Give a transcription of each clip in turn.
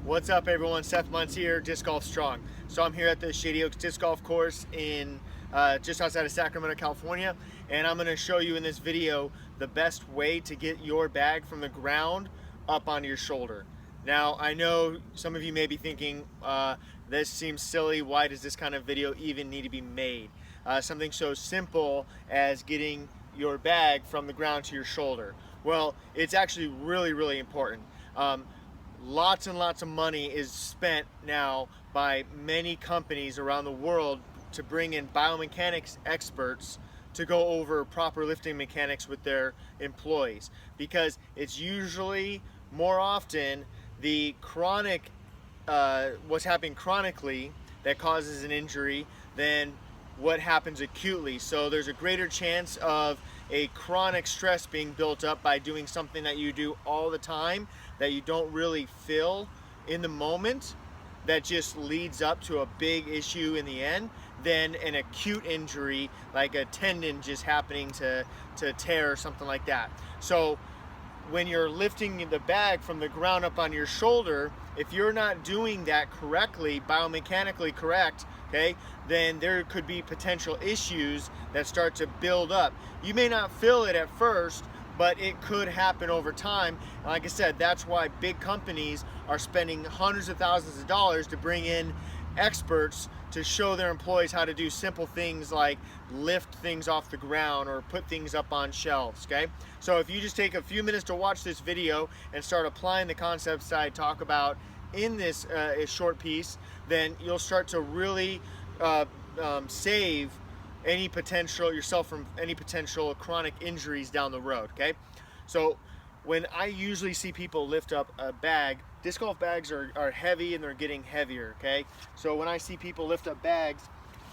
What's up, everyone? Seth Muntz here, Disc Golf Strong. So I'm here at the Shady Oaks Disc Golf Course in just outside of Sacramento, California, and I'm going to show you in this video the best way to get your bag from the ground up onto your shoulder. Now, I know some of you may be thinking, this seems silly. Why does this kind of video even need to be made? Something so simple as getting your bag from the ground to your shoulder. Well, it's actually really important. Lots and lots of money is spent now by many companies around the world to bring in biomechanics experts to go over proper lifting mechanics with their employees, because it's usually more often the chronic what's happening chronically that causes an injury than what happens acutely. So there's a greater chance of a chronic stress being built up by doing something that you do all the time that you don't really feel in the moment, that just leads up to a big issue in the end, than an acute injury like a tendon just happening to tear or something like that. So when you're lifting the bag from the ground up on your shoulder, if you're not doing that correctly, biomechanically correct, okay, then there could be potential issues that start to build up. You may not feel it at first, but it could happen over time. And like I said, that's why big companies are spending hundreds of thousands of dollars to bring in experts to show their employees how to do simple things like lift things off the ground or put things up on shelves, okay? So if you just take a few minutes to watch this video and start applying the concepts that I talk about in this short piece, then you'll start to really save yourself from any potential chronic injuries down the road, okay? So when I usually see people lift up a bag, disc golf bags are heavy and they're getting heavier, okay? So when I see people lift up bags,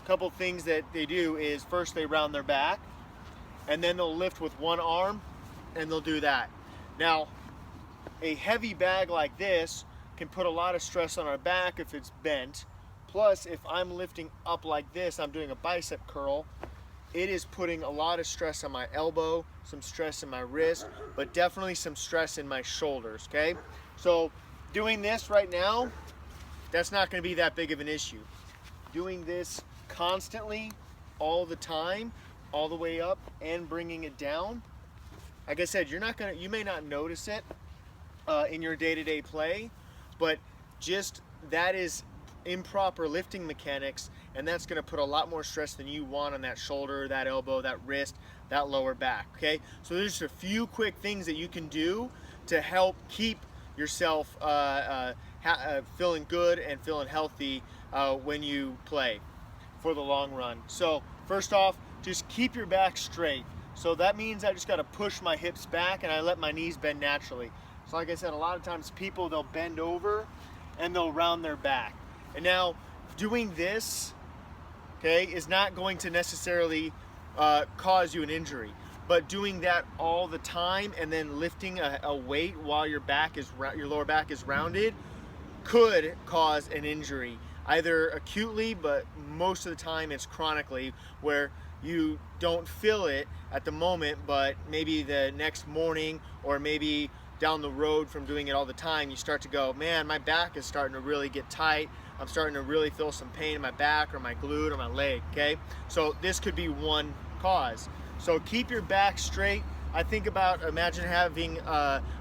a couple things that they do is first they round their back, and then they'll lift with one arm and they'll do that. Now, a heavy bag like this can put a lot of stress on our back if it's bent. Plus, if I'm lifting up like this, I'm doing a bicep curl, it is putting a lot of stress on my elbow, some stress in my wrist, but definitely some stress in my shoulders, okay? So doing this right now, that's not gonna be that big of an issue. Doing this constantly, all the time, all the way up and bringing it down, like I said, you may not notice it in your day-to-day play, but just that is improper lifting mechanics, and that's going to put a lot more stress than you want on that shoulder, that elbow, that wrist, that lower back, okay? So there's just a few quick things that you can do to help keep yourself feeling good and feeling healthy when you play for the long run. So first off, just keep your back straight. So that means I just got to push my hips back and I let my knees bend naturally. So like I said, a lot of times people, they'll bend over and they'll round their back. And now doing this, okay, is not going to necessarily cause you an injury, but doing that all the time and then lifting a weight while your lower back is rounded could cause an injury, either acutely, but most of the time it's chronically, where you don't feel it at the moment, but maybe the next morning or maybe down the road from doing it all the time, you start to go, man, my back is starting to really get tight. I'm starting to really feel some pain in my back or my glute or my leg, okay? So this could be one cause. So keep your back straight. I think about, imagine having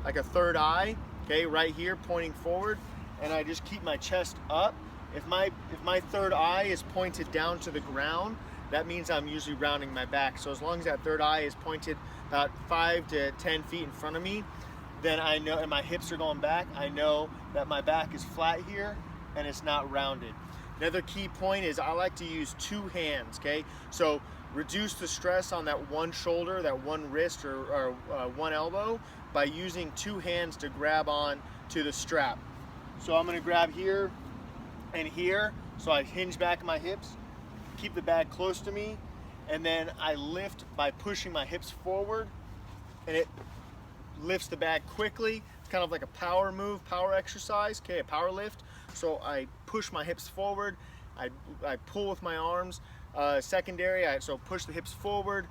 like a third eye, okay, right here pointing forward, and I just keep my chest up. If my third eye is pointed down to the ground, that means I'm usually rounding my back. So as long as that third eye is pointed about 5 to 10 feet in front of me, then I know, and my hips are going back, I know that my back is flat here and it's not rounded. Another key point is I like to use two hands, okay? So reduce the stress on that one shoulder, that one wrist, or one elbow by using two hands to grab on to the strap. So I'm gonna grab here and here, so I hinge back my hips, keep the bag close to me, and then I lift by pushing my hips forward, and it lifts the bag quickly. It's kind of like a power move, power exercise, okay, a power lift. So I push my hips forward, I pull with my arms. Secondary, so push the hips forward,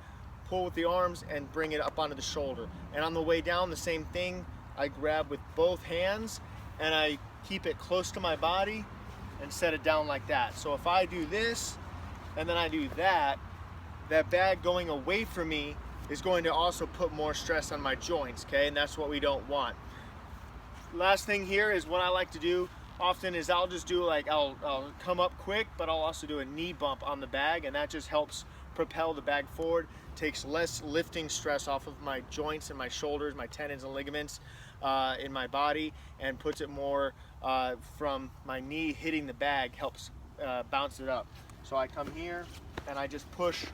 pull with the arms, and bring it up onto the shoulder. And on the way down, the same thing. I grab with both hands and I keep it close to my body and set it down like that. So if I do this and then I do that, that bag going away from me is going to also put more stress on my joints, okay? And that's what we don't want. Last thing here is what I like to do often is I'll just do like, I'll come up quick, but I'll also do a knee bump on the bag, and that just helps propel the bag forward, takes less lifting stress off of my joints and my shoulders, my tendons and ligaments in my body, and puts it more from my knee hitting the bag, helps bounce it up. So I come here and I just push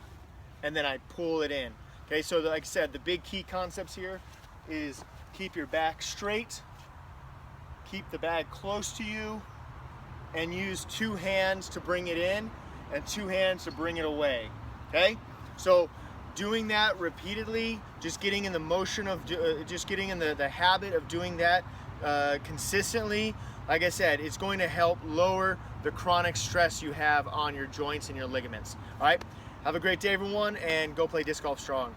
and then I pull it in. Okay, so like I said, the big key concepts here is keep your back straight, keep the bag close to you, and use 2 hands to bring it in and 2 hands to bring it away. Okay, so doing that repeatedly, just getting in the motion of just getting in the habit of doing that consistently, like I said, it's going to help lower the chronic stress you have on your joints and your ligaments. All right, have a great day everyone, and go play disc golf strong.